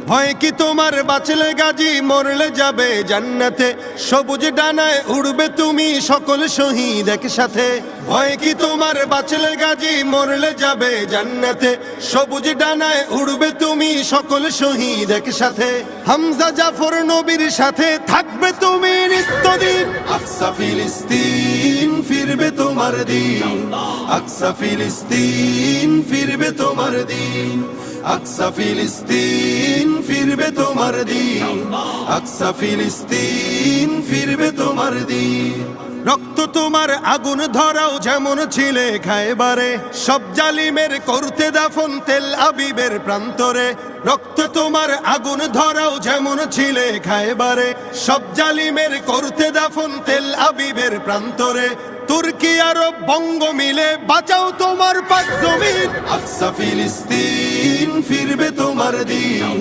ভয় কি তোমার বাঁচলে গাজী মরলে যাবে জান্নাতে সবুজ ডানায় উড়বে তুমি সকল শহীদ একসাথে ভয় কি তোমার বাঁচলে গাজী মরলে যাবে জান্নাতে সবুজ ডানায় উড়বে তুমি সকল শহীদ একসাথে হামজা জাফর নবীর সাথে থাকবে তুমি নিত্যদিন আকসা ফিলিস্তিন ফিরবে তোমার দিন আকসা ফিলিস্তিন ফিরবে তোমার দিন আকসা ফিলিস্তিন ফিরবে তোমার দিন আকসা ফিলিস্তিন ফিরবে তোমার দিন রক্ত তোমার আগুন ধরাও যেমন ছিলে খায়বারে সব জালিমের করতে দাফন তেল আবিবের প্রান্তরে রক্ত তোমার আগুন ধরাও যেমন ছিলে খায়বারে সব জালিমের করতে দাফন তেল আবিবের প্রান্তরে তুর্কি আরব বঙ্গ মিলে বাঁচাও তোমার পাক জমিন আকসা ফিলিস্তিন ফিরবে তোমার দিন